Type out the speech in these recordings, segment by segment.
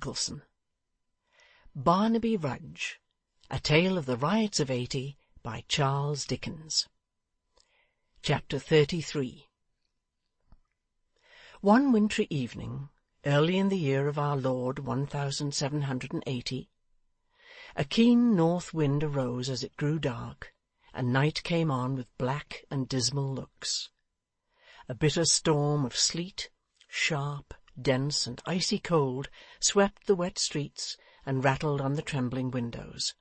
Nicholson. Barnaby Rudge, A Tale of the Riots of '80, by Charles Dickens. Chapter 33. One wintry evening, early in the year of our Lord 1780, a keen north wind arose as it grew dark, and night came on with black and dismal looks. A bitter storm of sleet, sharp, dense, and icy cold, swept the wet streets and rattled on the trembling windows.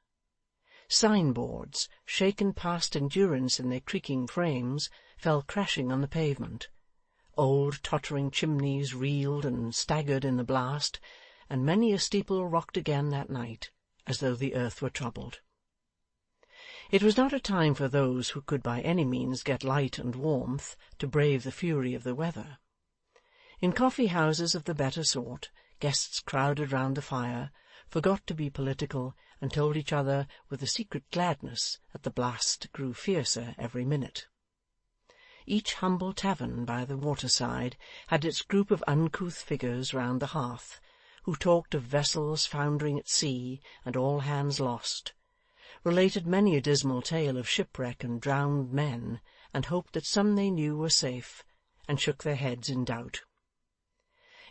Signboards, shaken past endurance in their creaking frames, fell crashing on the pavement. Old tottering chimneys reeled and staggered in the blast, and many a steeple rocked again that night, as though the earth were troubled. It was not a time for those who could by any means get light and warmth to brave the fury of the weather. In coffee-houses of the better sort, guests crowded round the fire, forgot to be political, and told each other with a secret gladness that the blast grew fiercer every minute. Each humble tavern by the waterside had its group of uncouth figures round the hearth, who talked of vessels foundering at sea and all hands lost, related many a dismal tale of shipwreck and drowned men, and hoped that some they knew were safe, and shook their heads in doubt.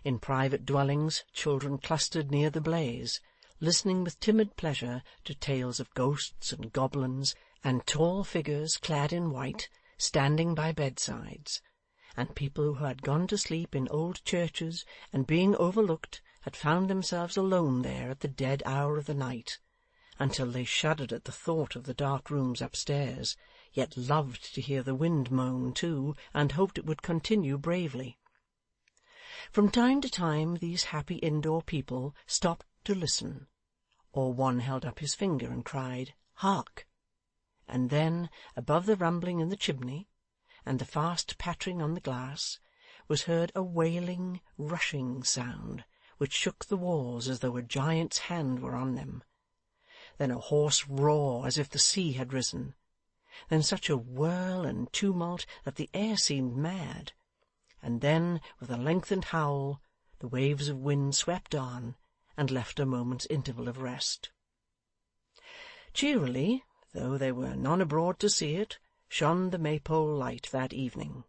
In private dwellings children clustered near the blaze, listening with timid pleasure to tales of ghosts and goblins, and tall figures clad in white standing by bedsides, and people who had gone to sleep in old churches, and being overlooked had found themselves alone there at the dead hour of the night, until they shuddered at the thought of the dark rooms upstairs, yet loved to hear the wind moan too, and hoped it would continue bravely. From time to time these happy indoor people stopped to listen, or one held up his finger and cried, "Hark!" And then, above the rumbling in the chimney, and the fast pattering on the glass, was heard a wailing, rushing sound, which shook the walls as though a giant's hand were on them. Then a hoarse roar as if the sea had risen. Then such a whirl and tumult that the air seemed mad. And then, with a lengthened howl, the waves of wind swept on, and left a moment's interval of rest. Cheerily, though there were none abroad to see it, shone the maypole light that evening.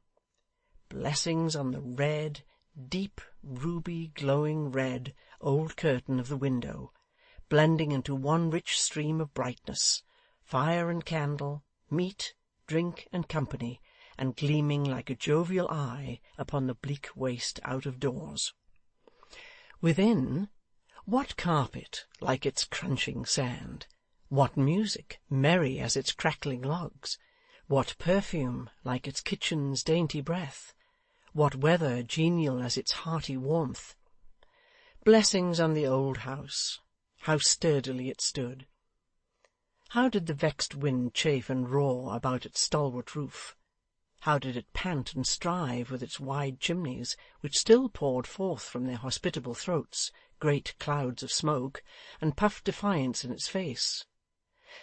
Blessings on the red, deep, ruby, glowing red, old curtain of the window, blending into one rich stream of brightness, fire and candle, meat, drink, and company, and gleaming like a jovial eye upon the bleak waste out of doors. Within, what carpet like its crunching sand? What music, merry as its crackling logs? What perfume, like its kitchen's dainty breath? What weather, genial as its hearty warmth? Blessings on the old house! How sturdily it stood! How did the vexed wind chafe and roar about its stalwart roof? How did it pant and strive with its wide chimneys, which still poured forth from their hospitable throats great clouds of smoke, and puffed defiance in its face?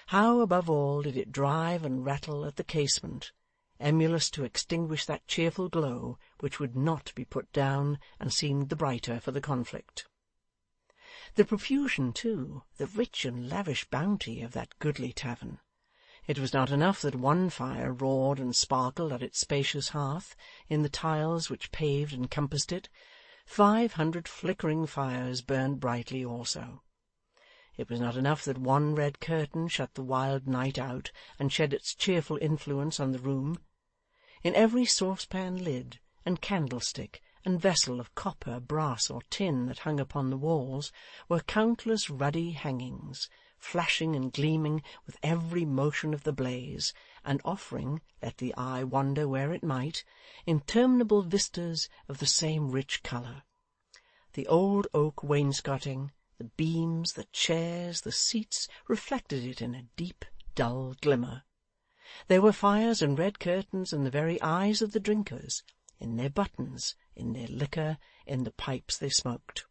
How, above all, did it drive and rattle at the casement, emulous to extinguish that cheerful glow which would not be put down and seemed the brighter for the conflict. The profusion, too, the rich and lavish bounty of that goodly tavern! It was not enough that one fire roared and sparkled at its spacious hearth, in the tiles which paved and compassed it. 500 flickering fires burned brightly also. It was not enough that one red curtain shut the wild night out, and shed its cheerful influence on the room. In every saucepan lid, and candlestick, and vessel of copper, brass, or tin that hung upon the walls, were countless ruddy hangings, flashing and gleaming with every motion of the blaze, and offering, let the eye wander where it might, interminable vistas of the same rich colour. The old oak wainscoting, the beams, the chairs, the seats, reflected it in a deep, dull glimmer. There were fires and red curtains in the very eyes of the drinkers, in their buttons, in their liquor, in the pipes they smoked.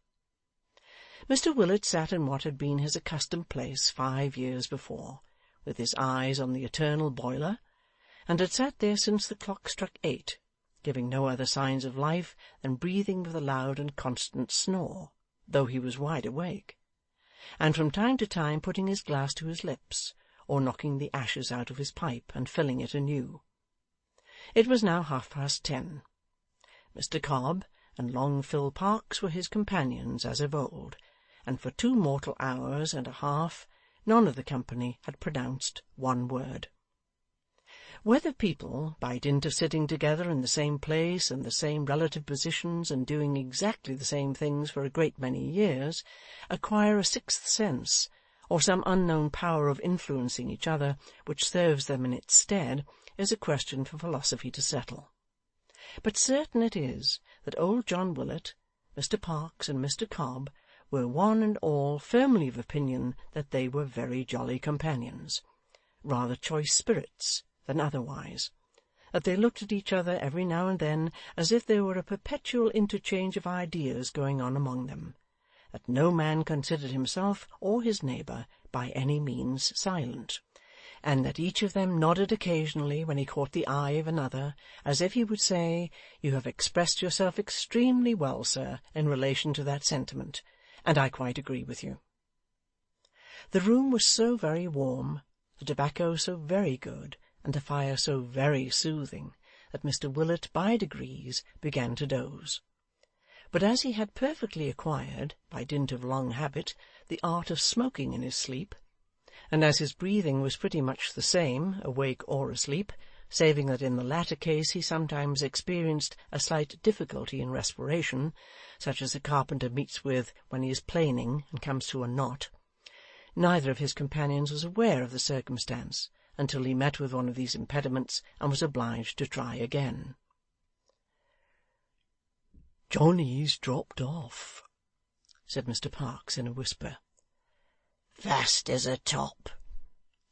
Mr Willet sat in what had been his accustomed place 5 years before, with his eyes on the eternal boiler, and had sat there since the clock struck 8, giving no other signs of life than breathing with a loud and constant snore, though he was wide awake, and from time to time putting his glass to his lips, or knocking the ashes out of his pipe and filling it anew. It was now 10:30. Mr. Cobb and long Phil Parkes were his companions as of old, and for 2 mortal hours and a half none of the company had pronounced one word. Whether people, by dint of sitting together in the same place and the same relative positions and doing exactly the same things for a great many years, acquire a sixth sense, or some unknown power of influencing each other which serves them in its stead, is a question for philosophy to settle. But certain it is that old John Willet, Mr. Parkes, and Mr. Cobb were one and all firmly of opinion that they were very jolly companions, rather choice spirits than otherwise, that they looked at each other every now and then as if there were a perpetual interchange of ideas going on among them, that no man considered himself or his neighbour by any means silent, and that each of them nodded occasionally when he caught the eye of another, as if he would say, "You have expressed yourself extremely well, sir, in relation to that sentiment, and I quite agree with you." The room was so very warm, the tobacco so very good, and the fire so very soothing, that Mr Willet by degrees began to doze. But as he had perfectly acquired, by dint of long habit, the art of smoking in his sleep, and as his breathing was pretty much the same, awake or asleep, saving that in the latter case he sometimes experienced a slight difficulty in respiration, such as a carpenter meets with when he is planing and comes to a knot, neither of his companions was aware of the circumstance until he met with one of these impediments and was obliged to try again. "Johnny's dropped off," said Mr. Parkes in a whisper. "Fast as a top,"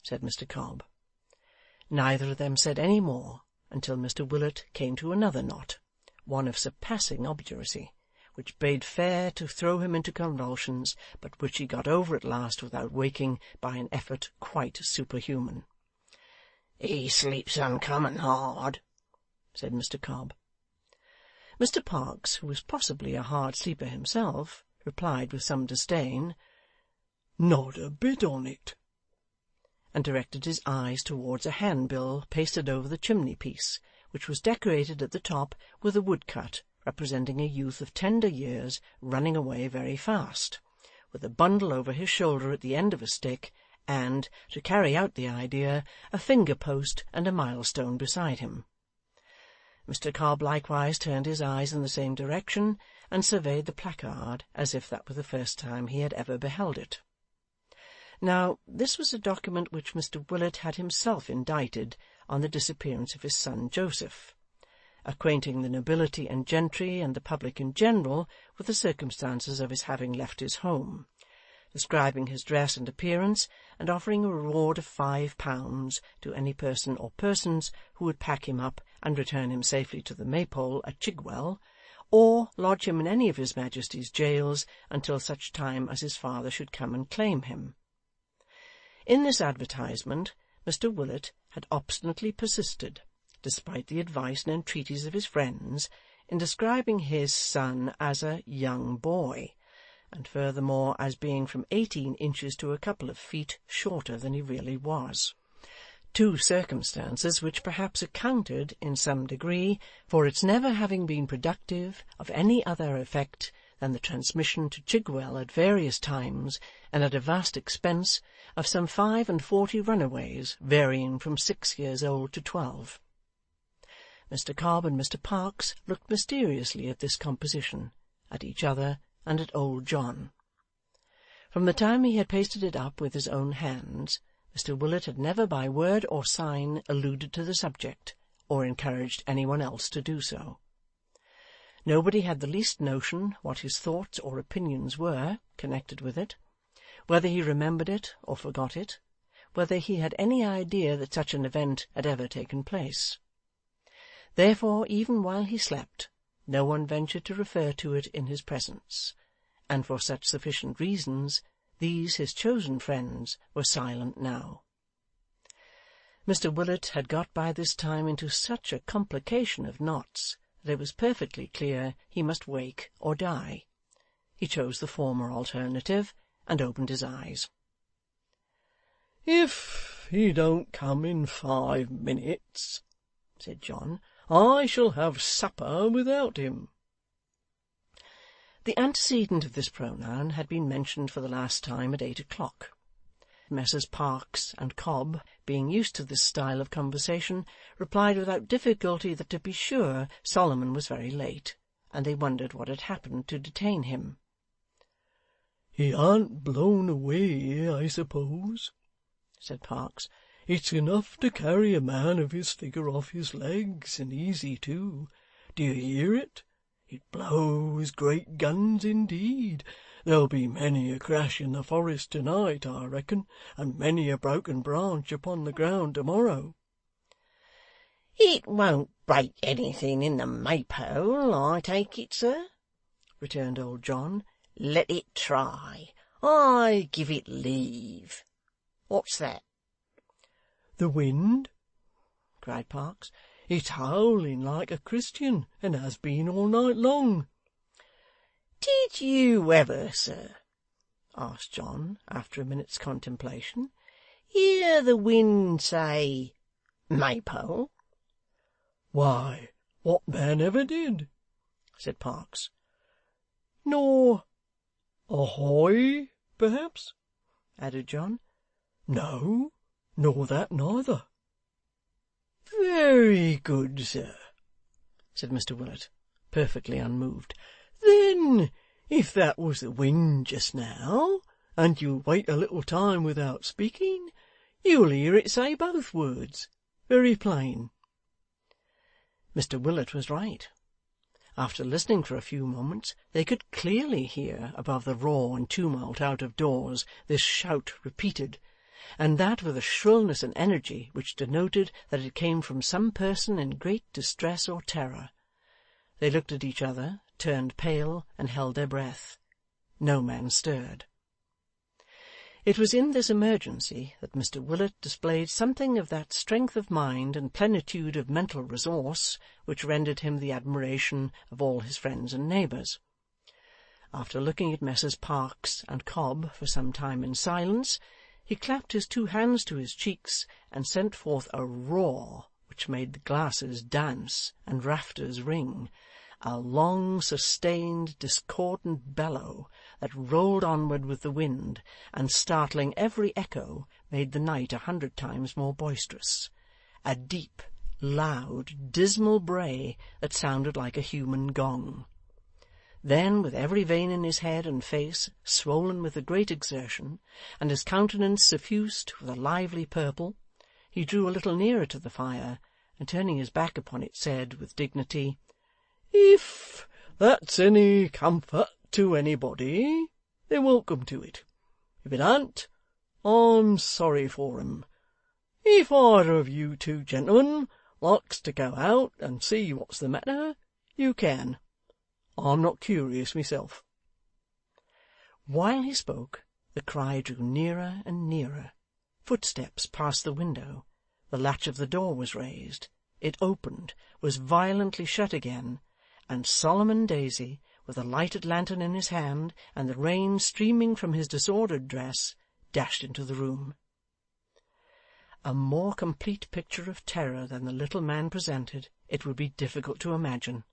said Mr. Cobb. Neither of them said any more until Mr Willet came to another knot, one of surpassing obduracy, which bade fair to throw him into convulsions, but which he got over at last without waking, by an effort quite superhuman. "He sleeps uncommon hard," said Mr Cobb. Mr Parkes, who was possibly a hard sleeper himself, replied with some disdain, "Not a bit on it," and directed his eyes towards a handbill pasted over the chimney-piece, which was decorated at the top with a woodcut representing a youth of tender years running away very fast, with a bundle over his shoulder at the end of a stick, and, to carry out the idea, a finger-post and a milestone beside him. Mr Cobb likewise turned his eyes in the same direction, and surveyed the placard as if that were the first time he had ever beheld it. Now, this was a document which Mr Willet had himself indited on the disappearance of his son Joseph, acquainting the nobility and gentry and the public in general with the circumstances of his having left his home, describing his dress and appearance, and offering a reward of £5 to any person or persons who would pack him up and return him safely to the Maypole at Chigwell, or lodge him in any of his Majesty's jails until such time as his father should come and claim him. In this advertisement Mr Willet had obstinately persisted, despite the advice and entreaties of his friends, in describing his son as a young boy, and furthermore as being from 18 inches to a couple of feet shorter than he really was. Two circumstances which perhaps accounted, in some degree, for its never having been productive of any other effect than the transmission to Chigwell at various times, and at a vast expense, of some 45 runaways, varying from 6 years old to 12. Mr Cobb and Mr Parkes looked mysteriously at this composition, at each other, and at old John. From the time he had pasted it up with his own hands, Mr Willet had never by word or sign alluded to the subject, or encouraged any one else to do so. Nobody had the least notion what his thoughts or opinions were connected with it, whether he remembered it or forgot it, whether he had any idea that such an event had ever taken place. Therefore, even while he slept, no one ventured to refer to it in his presence, and for such sufficient reasons, these his chosen friends were silent now. Mr Willet had got by this time into such a complication of knots that it was perfectly clear he must wake or die. He chose the former alternative, and opened his eyes. "If he don't come in 5 minutes," said John, "I shall have supper without him." The antecedent of this pronoun had been mentioned for the last time at 8 o'clock. Messrs Parkes and Cobb, being used to this style of conversation, replied without difficulty that to be sure Solomon was very late, and they wondered what had happened to detain him. "He aren't blown away, I suppose," said Parkes. "It's enough to carry a man of his figure off his legs, and easy too. Do you hear it? It blows great guns indeed. There'll be many a crash in the forest to-night, I reckon, and many a broken branch upon the ground to-morrow." "It won't break anything in the maypole, I take it, sir," returned old John. "Let it try. I give it leave. What's that?" "The wind," cried Parkes. "It's howling like a Christian, and has been all night long." "Did you ever, sir," asked John, after a minute's contemplation, "hear the wind say maypole?" "Why, what man ever did?" said Parkes. "Nor ahoy, perhaps?" added John. "No, nor that neither." "Very good, sir," said Mr Willet, perfectly unmoved. "Then, if that was the wind just now, and you'll wait a little time without speaking, you'll hear it say both words, very plain." Mr Willet was right. After listening for a few moments, they could clearly hear, above the roar and tumult out of doors, this shout repeated, and that with a shrillness and energy which denoted that it came from some person in great distress or terror. They looked at each other, turned pale, and held their breath. No man stirred. It was in this emergency that Mr Willet displayed something of that strength of mind and plenitude of mental resource which rendered him the admiration of all his friends and neighbours. After looking at Messrs Parkes and Cobb for some time in silence, he clapped his 2 hands to his cheeks and sent forth a roar which made the glasses dance and rafters ring, a long sustained discordant bellow that rolled onward with the wind, and startling every echo, made the night 100 times more boisterous. A deep, loud, dismal bray that sounded like a human gong. Then, with every vein in his head and face swollen with the great exertion, and his countenance suffused with a lively purple, he drew a little nearer to the fire, and turning his back upon it, said with dignity, "If that's any comfort to anybody, they're welcome to it. If it an't, I'm sorry for 'em. If either of you 2 gentlemen likes to go out and see what's the matter, you can. I'm not curious myself." While he spoke, the cry drew nearer and nearer. Footsteps passed the window. The latch of the door was raised. It opened, was violently shut again, and Solomon Daisy, with a lighted lantern in his hand, and the rain streaming from his disordered dress, dashed into the room. A more complete picture of terror than the little man presented, it would be difficult to imagine.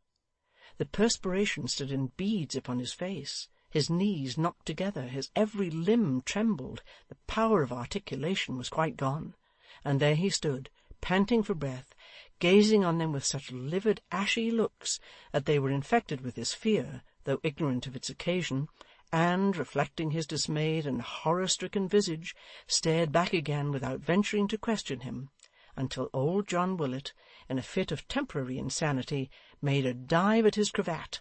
The perspiration stood in beads upon his face, his knees knocked together, his every limb trembled, the power of articulation was quite gone, and there he stood, panting for breath, gazing on them with such livid ashy looks that they were infected with his fear, though ignorant of its occasion, and, reflecting his dismayed and horror-stricken visage, stared back again without venturing to question him, until old John Willet, in a fit of temporary insanity, made a dive at his cravat,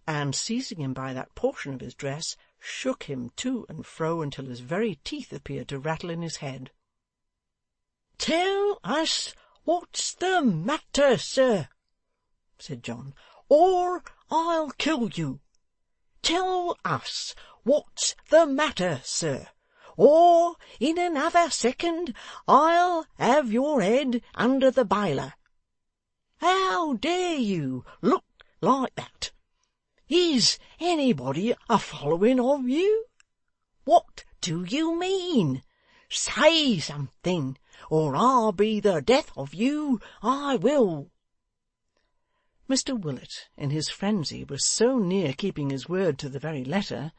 and, seizing him by that portion of his dress, shook him to and fro until his very teeth appeared to rattle in his head. "Tell us what's the matter, sir," said John, "or I'll kill you. Tell us what's the matter, sir, or in another second I'll have your head under the baler. How dare you look like that? Is anybody a following of you? What do you mean? Say something, or I'll be the death of you, I will.' Mr Willet, in his frenzy, was so near keeping his word to the very letter,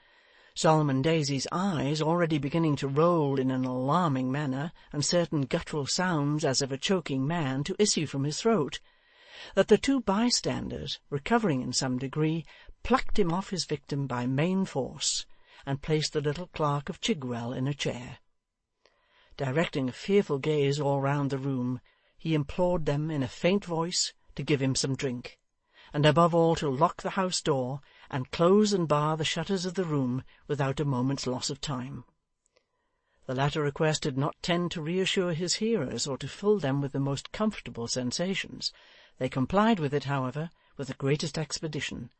Solomon Daisy's eyes already beginning to roll in an alarming manner, and certain guttural sounds as of a choking man to issue from his throat, that the two bystanders, recovering in some degree, plucked him off his victim by main force, and placed the little clerk of Chigwell in a chair. Directing a fearful gaze all round the room, he implored them in a faint voice to give him some drink, and above all to lock the house door, and close and bar the shutters of the room without a moment's loss of time. The latter request did not tend to reassure his hearers, or to fill them with the most comfortable sensations. They complied with it, however, with the greatest expedition,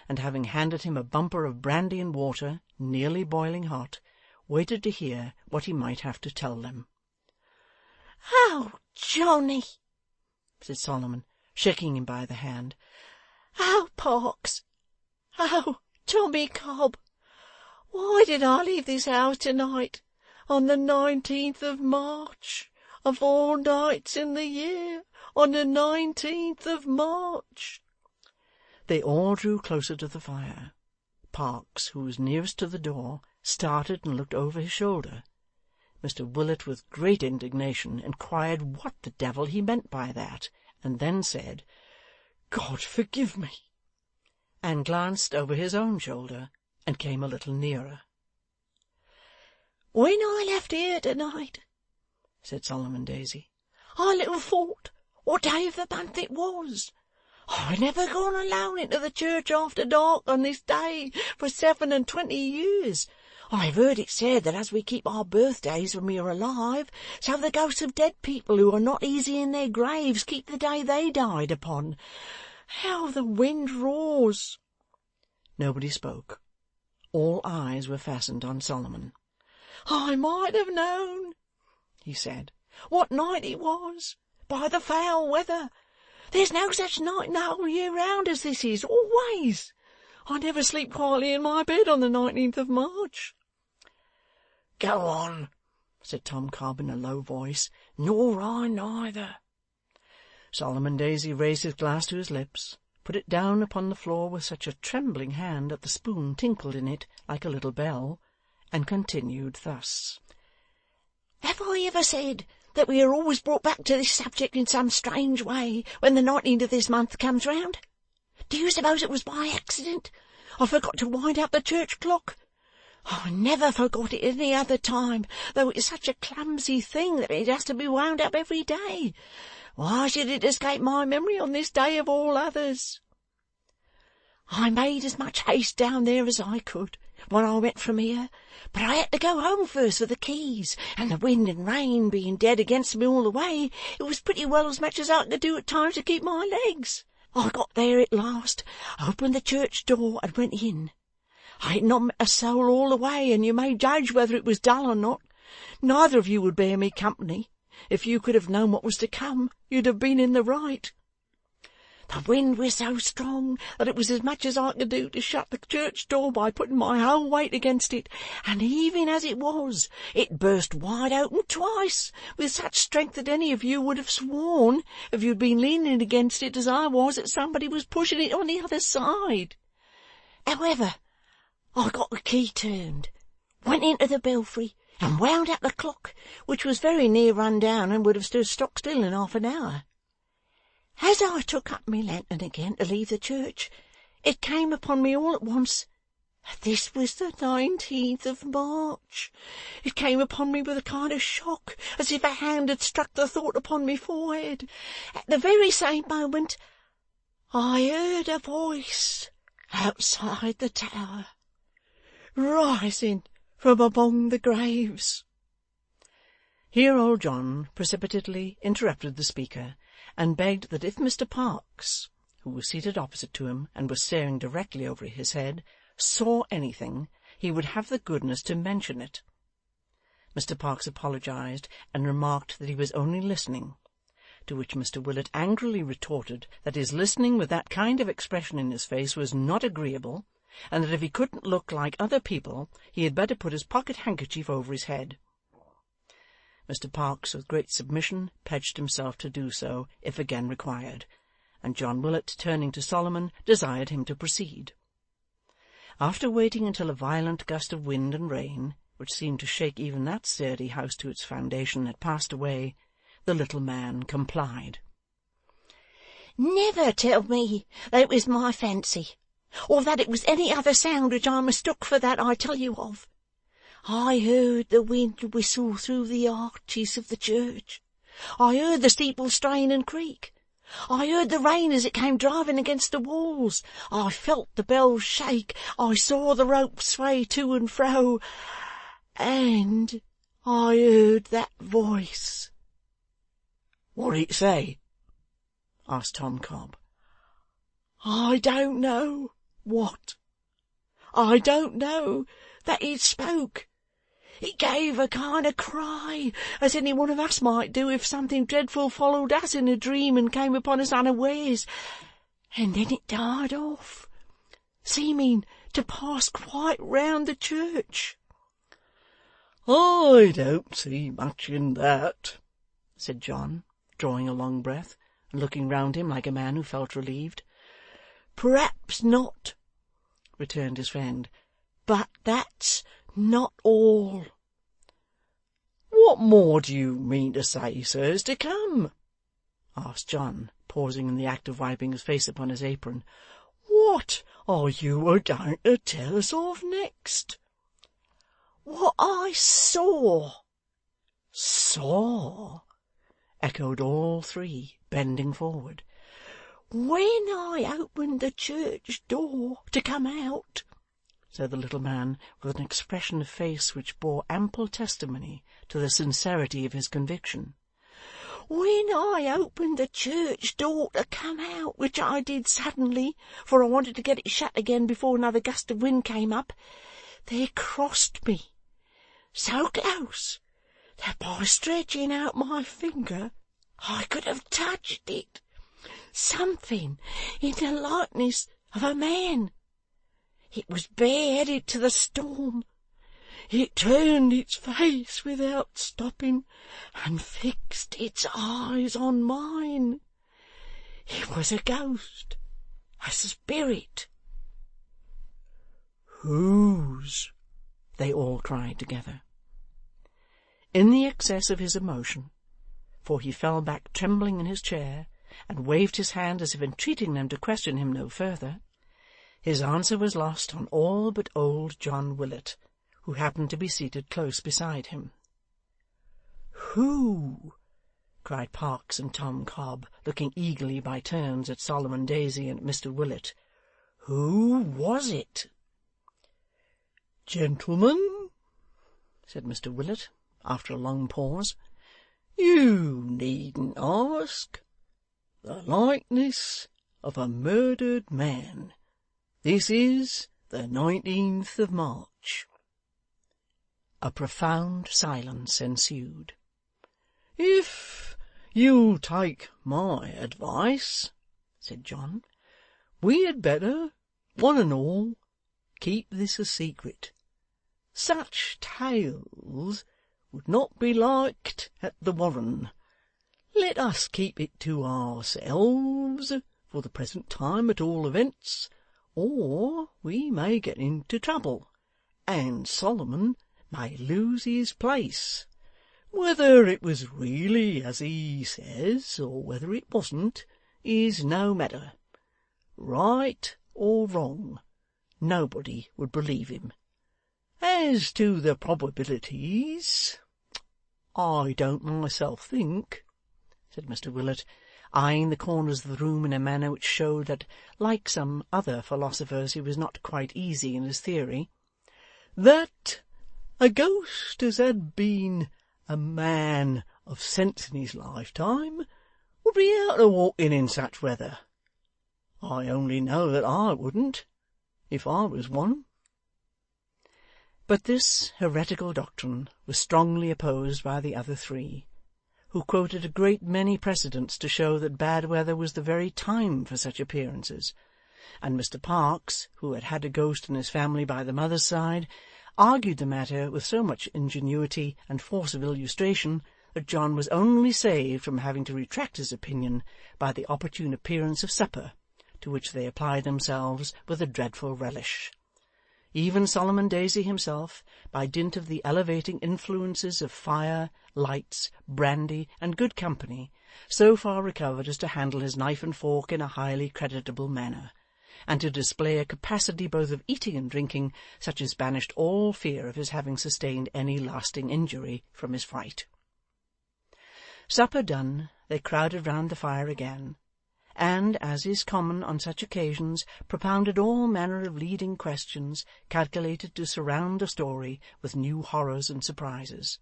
and having handed him a bumper of brandy and water, nearly boiling hot, waited to hear what he might have to tell them. "Oh, Johnny!" said Solomon, shaking him by the hand. "Oh, Parkes! Oh, Tommy Cobb! Why did I leave this house to-night, on the 19th of March, of all nights in the year, on the 19th of March?" They all drew closer to the fire. Parkes, who was nearest to the door, started and looked over his shoulder. Mr Willet, with great indignation, inquired what the devil he meant by that, and then said, "God forgive me!" and glanced over his own shoulder, and came a little nearer. "When I left here to-night," said Solomon Daisy, "I little thought what day of the month it was. I'd never gone alone into the church after dark on this day for 27 years. I've heard it said that as we keep our birthdays when we are alive, so the ghosts of dead people who are not easy in their graves keep the day they died upon. How the wind roars!" Nobody spoke. All eyes were fastened on Solomon. "I might have known," he said, "what night it was, by the foul weather. There's no such night in the whole year round as this is, always. I never sleep quietly in my bed on the 19th of March. "Go on," said Tom Cobb in a low voice. "Nor I neither." Solomon Daisy raised his glass to his lips, put it down upon the floor with such a trembling hand that the spoon tinkled in it like a little bell, and continued thus. "Have I ever said that we are always brought back to this subject in some strange way when the 19th of this month comes round? Do you suppose it was by accident I forgot to wind up the church clock? I never forgot it any other time, though it's such a clumsy thing that it has to be wound up every day. Why should it escape my memory on this day of all others? I made as much haste down there as I could when I went from here, but I had to go home first for the keys, and the wind and rain being dead against me all the way, it was pretty well as much as I could do at times to keep my legs. I got there at last, opened the church door, and went in. I had not met a soul all the way, and you may judge whether it was dull or not. Neither of you would bear me company. If you could have known what was to come, you'd have been in the right. The wind was so strong that it was as much as I could do to shut the church door by putting my whole weight against it, and even as it was, it burst wide open twice, with such strength that any of you would have sworn, if you'd been leaning against it as I was, that somebody was pushing it on the other side. However, I got the key turned, went into the belfry, and wound up the clock, which was very near run down and would have stood stock still in half an hour. As I took up my lantern again to leave the church, it came upon me all at once that this was the 19th of March. It came upon me with a kind of shock, as if a hand had struck the thought upon my forehead. At the very same moment, I heard a voice outside the tower, rising from among the graves. Here old John precipitately interrupted the speaker, and begged that if Mr Parkes, who was seated opposite to him and was staring directly over his head, saw anything, he would have the goodness to mention it. Mr Parkes apologized, and remarked that he was only listening. to which Mr Willet angrily retorted that his listening with that kind of expression in his face was not agreeable, and that if he couldn't look like other people, he had better put his pocket-handkerchief over his head. Mr Parkes, with great submission, pledged himself to do so, if again required, and John Willet, turning to Solomon, desired him to proceed. After waiting until a violent gust of wind and rain, which seemed to shake even that sturdy house to its foundation, had passed away, the little man complied. "Never tell me that it was my fancy, or that it was any other sound which I mistook for that I tell you of. I heard the wind whistle through the arches of the church. I heard the steeple strain and creak. I heard the rain as it came driving against the walls. I felt the bells shake. I saw the rope sway to and fro. And I heard that voice." "What did it say?" asked Tom Cobb. "I don't know what. I don't know that it spoke. It gave a kind of cry, as any one of us might do if something dreadful followed us in a dream and came upon us unawares, and then it died off, seeming to pass quite round the church." "I don't see much in that," said John, drawing a long breath, and looking round him like a man who felt relieved. "Perhaps not," returned his friend, "but that's not all." "What more do you mean to say, sir, is to come?" asked John, pausing in the act of wiping his face upon his apron. "What are you a-going to tell us of next?" "What I saw." "Saw?" echoed all three, bending forward. "When I opened the church door to come out," said the little man, with an expression of face which bore ample testimony to the sincerity of his conviction. "When I opened the church door to come out, which I did suddenly, for I wanted to get it shut again before another gust of wind came up, there crossed me, so close that by stretching out my finger I could have touched it, something in the likeness of a man. It was bareheaded to the storm. It turned its face without stopping, and fixed its eyes on mine. It was a ghost, a spirit." "Whose?" they all cried together. In the excess of his emotion, for he fell back trembling in his chair, and waved his hand as if entreating them to question him no further, his answer was lost on all but old John Willet, who happened to be seated close beside him. "Who?" cried Parkes and Tom Cobb, looking eagerly by turns at Solomon Daisy and at Mr Willet. "Who was it?" "Gentlemen," said Mr Willet, after a long pause, "you needn't ask. The likeness of a murdered man. This is the 19th of March. A profound silence ensued. "If you'll take my advice," said John, "we had better, one and all, keep this a secret. Such tales would not be liked at the Warren. Let us keep it to ourselves, for the present time at all events, or we may get into trouble, and Solomon may lose his place. Whether it was really as he says, or whether it wasn't, is no matter. Right or wrong, nobody would believe him. As to the probabilities, I don't myself think," said Mr Willet, eyeing the corners of the room in a manner which showed that, like some other philosophers, he was not quite easy in his theory, "that a ghost as had been a man of sense in his lifetime would be out a walking in such weather. I only know that I wouldn't, if I was one." But this heretical doctrine was strongly opposed by the other three, who quoted a great many precedents to show that bad weather was the very time for such appearances, and Mr Parkes, who had had a ghost in his family by the mother's side, argued the matter with so much ingenuity and force of illustration that John was only saved from having to retract his opinion by the opportune appearance of supper, to which they applied themselves with a dreadful relish. Even Solomon Daisy himself, by dint of the elevating influences of fire, lights, brandy, and good company, so far recovered as to handle his knife and fork in a highly creditable manner, and to display a capacity both of eating and drinking such as banished all fear of his having sustained any lasting injury from his fright. Supper done, they crowded round the fire again, and, as is common on such occasions, propounded all manner of leading questions calculated to surround the story with new horrors and surprises.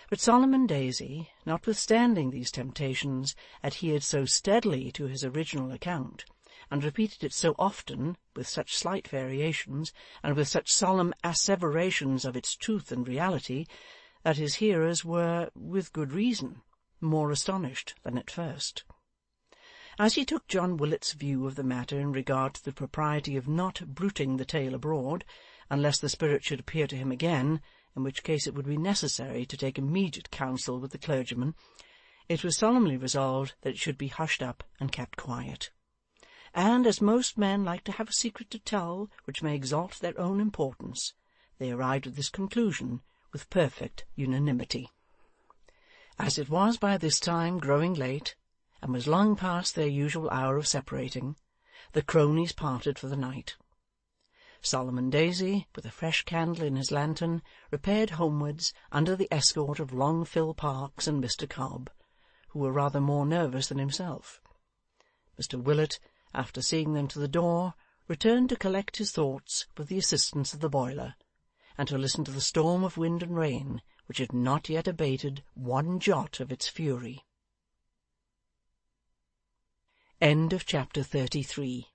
But Solomon Daisy, notwithstanding these temptations, adhered so steadily to his original account, and repeated it so often, with such slight variations, and with such solemn asseverations of its truth and reality, that his hearers were, with good reason, more astonished than at first. As he took John Willet's view of the matter in regard to the propriety of not bruiting the tale abroad, unless the spirit should appear to him again, in which case it would be necessary to take immediate counsel with the clergyman, it was solemnly resolved that it should be hushed up and kept quiet. And as most men like to have a secret to tell which may exalt their own importance, they arrived at this conclusion with perfect unanimity. As it was by this time growing late, and was long past their usual hour of separating, the cronies parted for the night. Solomon Daisy, with a fresh candle in his lantern, repaired homewards under the escort of Long Phil Parkes and Mr Cobb, who were rather more nervous than himself. Mr Willet, after seeing them to the door, returned to collect his thoughts with the assistance of the boiler, and to listen to the storm of wind and rain, which had not yet abated one jot of its fury. End of chapter 33.